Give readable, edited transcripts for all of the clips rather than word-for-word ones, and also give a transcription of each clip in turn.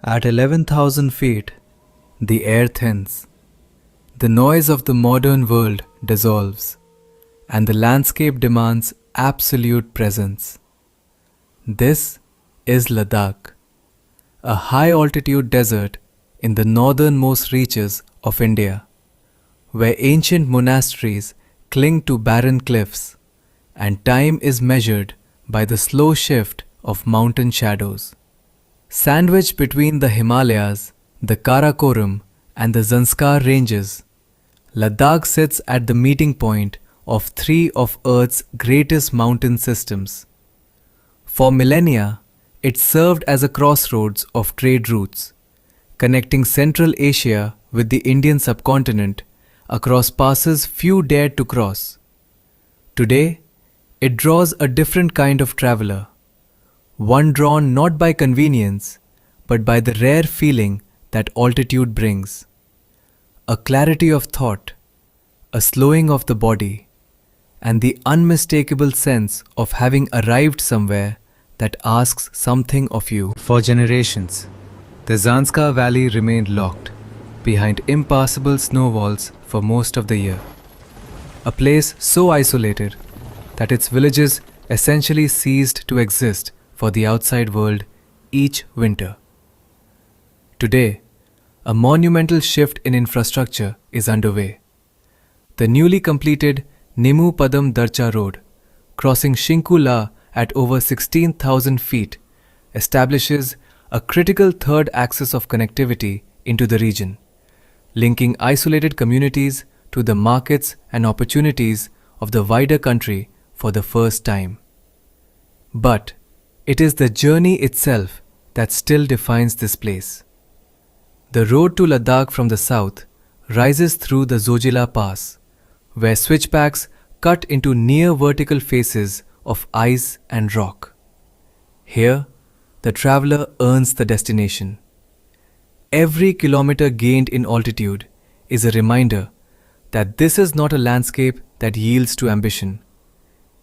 At 11,000 feet, the air thins. The noise of the modern world dissolves, and the landscape demands absolute presence. This is Ladakh, a high-altitude desert in the northernmost reaches of India, where ancient monasteries cling to barren cliffs, and time is measured by the slow shift of mountain shadows. Sandwiched between the Himalayas, the Karakoram, and the Zanskar ranges, Ladakh sits at the meeting point of three of Earth's greatest mountain systems. For millennia, it served as a crossroads of trade routes, connecting Central Asia with the Indian subcontinent across passes few dared to cross. Today, it draws a different kind of traveler, one drawn not by convenience, but by the rare feeling that altitude brings. A clarity of thought, a slowing of the body, and the unmistakable sense of having arrived somewhere that asks something of you. For generations, the Zanskar Valley remained locked behind impassable snow walls for most of the year. A place so isolated that its villages essentially ceased to exist for the outside world each winter. Today, a monumental shift in infrastructure is underway. The newly completed Nimmu-Padum-Darcha road, crossing Shinku at over 16,000 feet, establishes a critical third axis of connectivity into the region, linking isolated communities to the markets and opportunities of the wider country for the first time. But it is the journey itself that still defines this place. The road to Ladakh from the south rises through the Zojila Pass, where switchbacks cut into near vertical faces of ice and rock. Here, the traveler earns the destination. Every kilometer gained in altitude is a reminder that this is not a landscape that yields to ambition.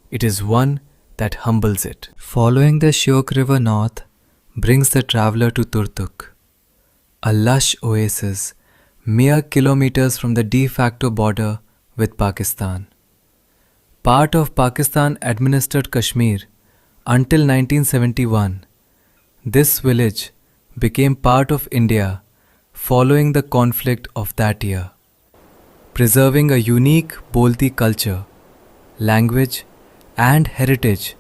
It is one that humbles it. Following the Shinku River north brings the traveler to Turtuk, a lush oasis mere kilometers from the de facto border with Pakistan. Part of Pakistan-administered Kashmir until 1971, this village became part of India following the conflict of that year, preserving a unique Balti culture, language, and heritage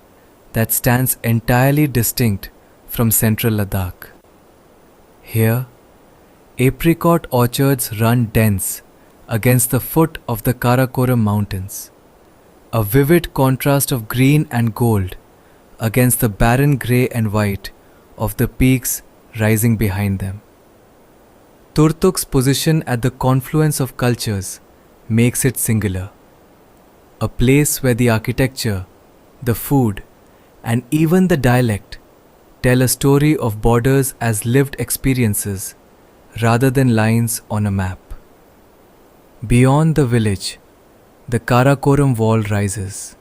that stands entirely distinct from central Ladakh. Here, apricot orchards run dense against the foot of the Karakoram mountains, a vivid contrast of green and gold against the barren grey and white of the peaks rising behind them. Turtuk's position at the confluence of cultures makes it singular, a place where the architecture, the food, and even the dialect tell a story of borders as lived experiences rather than lines on a map. Beyond the village, the Karakoram Wall rises,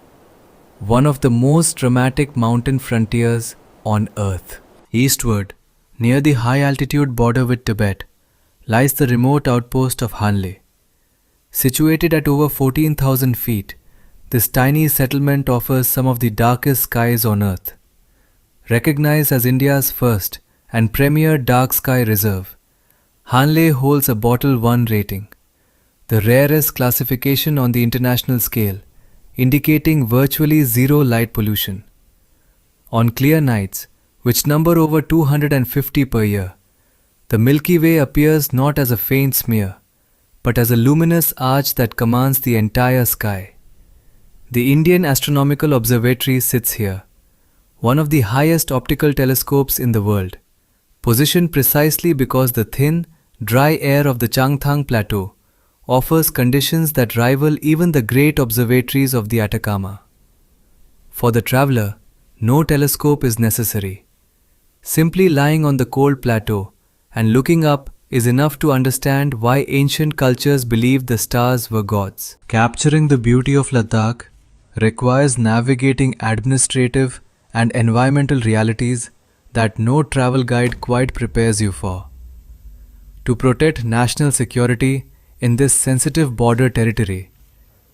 one of the most dramatic mountain frontiers on earth. Eastward, near the high-altitude border with Tibet, lies the remote outpost of Hanle. Situated at over 14,000 feet, this tiny settlement offers some of the darkest skies on earth. Recognized as India's first and premier dark sky reserve, Hanle holds a Bortle-1 rating, the rarest classification on the international scale, indicating virtually zero light pollution. On clear nights, which number over 250 per year, the Milky Way appears not as a faint smear, but as a luminous arch that commands the entire sky. The Indian Astronomical Observatory sits here, one of the highest optical telescopes in the world, positioned precisely because the thin, dry air of the Changthang Plateau offers conditions that rival even the great observatories of the Atacama. For the traveler, no telescope is necessary. Simply lying on the cold plateau and looking up is enough to understand why ancient cultures believed the stars were gods. Capturing the beauty of Ladakh requires navigating administrative and environmental realities that no travel guide quite prepares you for. To protect national security in this sensitive border territory,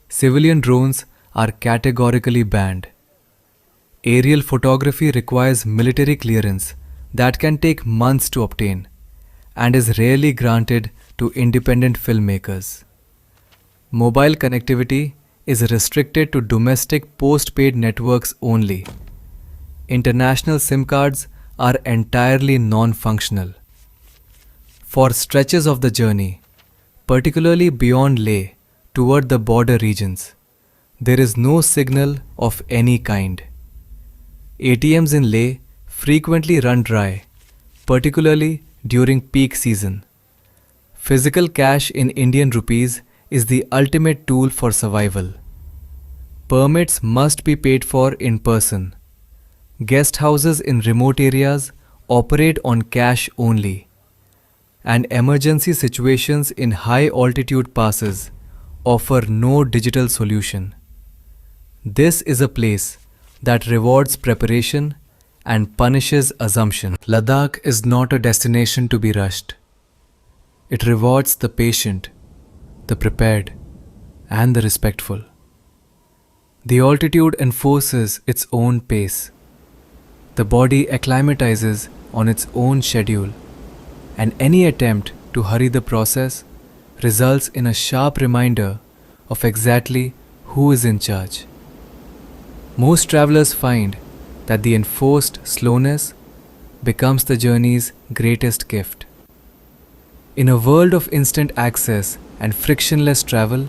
civilian drones are categorically banned. Aerial photography requires military clearance that can take months to obtain and is rarely granted to independent filmmakers. Mobile connectivity is restricted to domestic post-paid networks only. International SIM cards are entirely non-functional. For stretches of the journey, particularly beyond Leh toward the border regions, there is no signal of any kind. ATMs in Leh frequently run dry, particularly during peak season. Physical cash in Indian rupees is the ultimate tool for survival. Permits must be paid for in person. Guest houses in remote areas operate on cash only, and emergency situations in high altitude passes offer no digital solution. This is a place that rewards preparation and punishes assumption. Ladakh is not a destination to be rushed. It rewards the patient, the prepared, and the respectful. The altitude enforces its own pace. The body acclimatizes on its own schedule, and any attempt to hurry the process results in a sharp reminder of exactly who is in charge. Most travelers find that the enforced slowness becomes the journey's greatest gift. In a world of instant access and frictionless travel,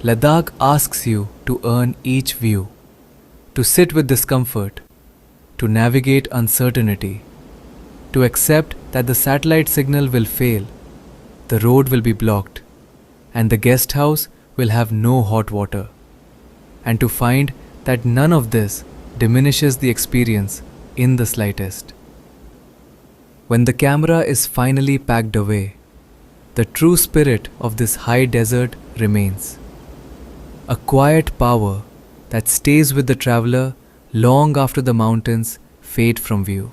Ladakh asks you to earn each view, to sit with discomfort, to navigate uncertainty, to accept that the satellite signal will fail, the road will be blocked, and the guest house will have no hot water, and to find that none of this diminishes the experience in the slightest. When the camera is finally packed away, the true spirit of this high desert remains. A quiet power that stays with the traveler long after the mountains fade from view.